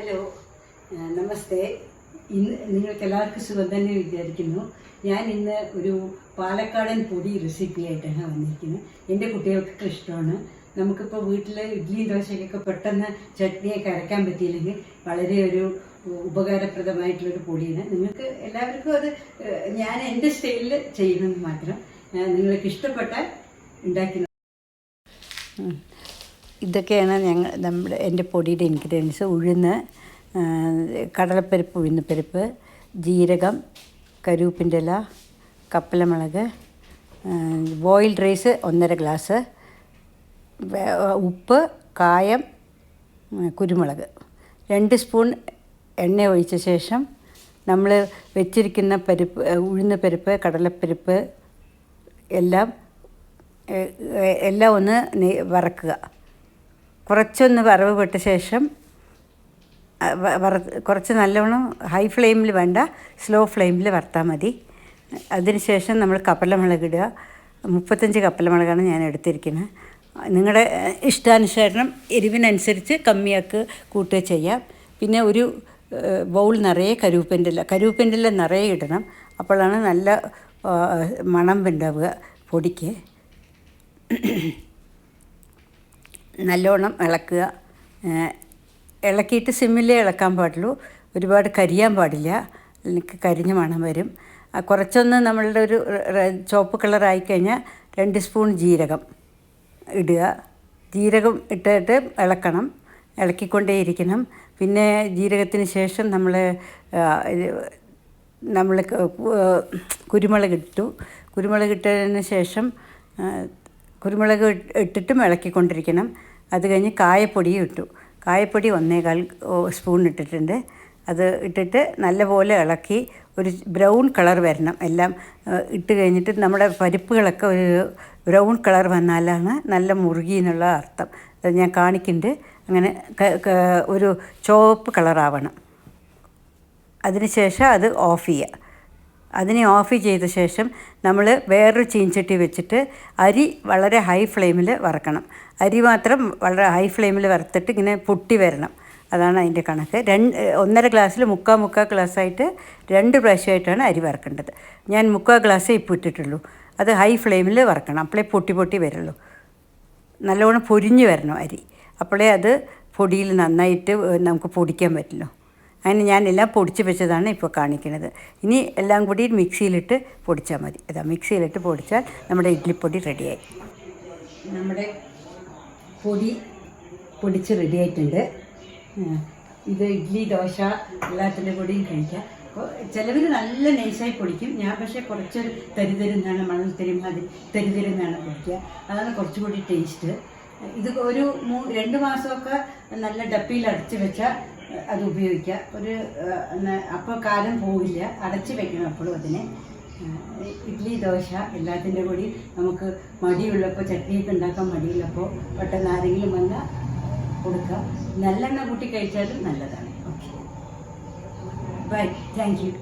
Hello, നമസ്തേ. ഇന്ന് നിങ്ങൾക്ക് എല്ലാവർക്കും സുഖം തന്നെ വിചാരിക്കുന്നു. ഞാൻ ഇന്ന് ഒരു പാലക്കാടൻ പൊടി റെസിപ്പി ആയിട്ടാണ് വന്നിരിക്കുന്നത്. എൻ്റെ കുട്ടികൾക്കൊക്കെ ഇഷ്ടമാണ്. നമുക്കിപ്പോൾ വീട്ടിൽ ഇഡ്ഡലി ദോശയ്ക്കൊക്കെ പെട്ടെന്ന് ചട്നിയൊക്കെ അരയ്ക്കാൻ പറ്റിയില്ലെങ്കിൽ വളരെ ഒരു ഉപകാരപ്രദമായിട്ടുള്ളൊരു പൊടിയാണ്. നിങ്ങൾക്ക് എല്ലാവർക്കും അത് ഞാൻ എൻ്റെ സ്റ്റൈലിൽ ചെയ്യുന്നത് മാത്രം. നിങ്ങൾക്ക് ഇഷ്ടപ്പെട്ടാൽ ഉണ്ടാക്കി. ഇതൊക്കെയാണ് എൻ്റെ പൊടിയുടെ ഇൻഗ്രീഡിയൻസ്. ഉഴുന്ന്, കടലപ്പരിപ്പ്, ഉഴുന്നപ്പരിപ്പ്, ജീരകം, കരുവേപ്പിൻ്റെ ഇല, കപ്പലമുളക്, ബോയിൽഡ് റൈസ് 1.5 ഗ്ലാസ്, ഉപ്പ്, കായം, കുരുമുളക്. 2 സ്പൂൺ എണ്ണ ഒഴിച്ച ശേഷം നമ്മൾ വെച്ചിരിക്കുന്ന പരിപ്പ്, ഉഴുന്ന പരിപ്പ്, കടലപ്പരിപ്പ് എല്ലാം ഒന്ന് വറക്കുക. കുറച്ചൊന്ന് വറവ് പെട്ട ശേഷം കുറച്ച് നല്ലവണ്ണം ഹൈ ഫ്ലെയിമിൽ വേണ്ട, സ്ലോ ഫ്ലെയിമിൽ വറുത്താൽ മതി. അതിനുശേഷം നമ്മൾ കപ്പലമുളക് ഇടുക. 35 കപ്പലമുളകാണ് ഞാൻ എടുത്തിരിക്കുന്നത്. നിങ്ങളുടെ ഇഷ്ടാനുസരണം എരിവിനനുസരിച്ച് കമ്മിയാക്കുക, കൂട്ടുക ചെയ്യാം. പിന്നെ ഒരു ബൗൾ നിറയെ കരുവേപ്പിൻ്റെ ഇല നിറയെ ഇടണം. അപ്പോഴാണ് നല്ല മണം ഉണ്ടാവുക പൊടിക്ക്. നല്ലോണം ഇളക്കുക. ഇളക്കിയിട്ട് സിമ്മിലേ ഇളക്കാൻ പാടുള്ളൂ, ഒരുപാട് കരിയാൻ പാടില്ല, എനിക്ക് കരിഞ്ഞ മണം വരും. കുറച്ചൊന്ന് നമ്മളുടെ ഒരു ചുവപ്പ് കളറായിക്കഴിഞ്ഞാൽ 2 സ്പൂൺ ജീരകം ഇടുക. ജീരകം ഇട്ടിട്ട് ഇളക്കണം, ഇളക്കിക്കൊണ്ടേയിരിക്കണം. പിന്നെ ജീരകത്തിന് ശേഷം നമ്മൾ കുരുമുളക് ഇട്ടു. കുരുമുളക് ഇട്ടതിന് ശേഷം കുരുമുളക് ഇട്ടിട്ടും ഇളക്കിക്കൊണ്ടിരിക്കണം. അത് കഴിഞ്ഞ് കായപ്പൊടിയും ഇട്ടു. കായപ്പൊടി 1.25 സ്പൂൺ ഇട്ടിട്ടുണ്ട്. അത് ഇട്ടിട്ട് നല്ലപോലെ ഇളക്കി ഒരു ബ്രൗൺ കളർ വരണം. എല്ലാം ഇട്ട് കഴിഞ്ഞിട്ട് നമ്മുടെ പരിപ്പുകളൊക്കെ ഒരു ബ്രൗൺ കളർ വന്നാലാണ് നല്ല മുറുകി എന്നുള്ള അർത്ഥം. അത് ഞാൻ കാണിക്കുന്നുണ്ട്. അങ്ങനെ ഒരു ചുവപ്പ് കളറാവണം. അതിനുശേഷം അത് ഓഫ് ചെയ്യുക. അതിനെ ഓഫ് ചെയ്ത ശേഷം നമ്മൾ വേറൊരു ചീൻചട്ടി വെച്ചിട്ട് അരി വളരെ ഹൈ ഫ്ലെയിമിൽ വറക്കണം. അരി മാത്രം വളരെ ഹൈ ഫ്ലെയിമിൽ വറുത്തിട്ട് ഇങ്ങനെ പൊട്ടി വരണം. അതാണ് അതിൻ്റെ കണക്ക്. 1.5 ഗ്ലാസ്സിൽ മുക്കാൽ ഗ്ലാസ്സായിട്ട് 2 പ്രാവശ്യമായിട്ടാണ് അരി വറക്കേണ്ടത്. ഞാൻ 3/4 ഗ്ലാസ്സേ ഇപ്പോൾ ഇട്ടിട്ടുള്ളൂ. അത് ഹൈ ഫ്ലെയിമിൽ വറക്കണം. അപ്പോഴേ പൊട്ടി വരുള്ളൂ. നല്ലവണ്ണം പൊരിഞ്ഞ് വരണം അരി. അപ്പോഴേ അത് പൊടിയിൽ നന്നായിട്ട് നമുക്ക് പൊടിക്കാൻ പറ്റുള്ളൂ. അതിന് ഞാനെല്ലാം പൊടിച്ച് വെച്ചതാണ് ഇപ്പോൾ കാണിക്കുന്നത്. ഇനി എല്ലാം കൂടി മിക്സിയിലിട്ട് പൊടിച്ചാൽ മതി. അതാ മിക്സിയിലിട്ട് പൊടിച്ചാൽ നമ്മുടെ ഇഡ്ഡലിപ്പൊടി റെഡിയായി. നമ്മുടെ പൊടി പൊടിച്ച് റെഡിയായിട്ടുണ്ട്. ഇത് ഇഡ്ഡലി, ദോശ എല്ലാത്തിൻ്റെ പൊടിയും കഴിക്കാം. ചിലവർ നല്ല നൈസായി പൊടിക്കും. ഞാൻ പക്ഷേ കുറച്ചൊരു തരിതരുന്നാണ്, മണൽ തരിതരുന്നാണ് പൊടിക്കുക. അതാണ് കുറച്ചുകൂടി ടേസ്റ്റ്. ഇത് ഒരു 2 മാസമൊക്കെ നല്ല ഡപ്പിയിൽ അടച്ച് വെച്ചാൽ അത് ഉപയോഗിക്കുക. അപ്പോൾ കാലം പോവില്ല. അടച്ച് വെക്കണം എപ്പോഴും അതിനെ. ഇഡ്ഡലി, ദോശ എല്ലാത്തിൻ്റെ കൂടി നമുക്ക് മടിയുള്ളപ്പോൾ, ചട്നിയൊക്കെ ഉണ്ടാക്കാൻ മടിയുള്ളപ്പോൾ പെട്ടെന്ന് ആരെങ്കിലും വന്നാൽ കൊടുക്കുക. നല്ലെണ്ണ കൂട്ടി കഴിച്ചാലും നല്ലതാണ്. Okay, bye, thank U.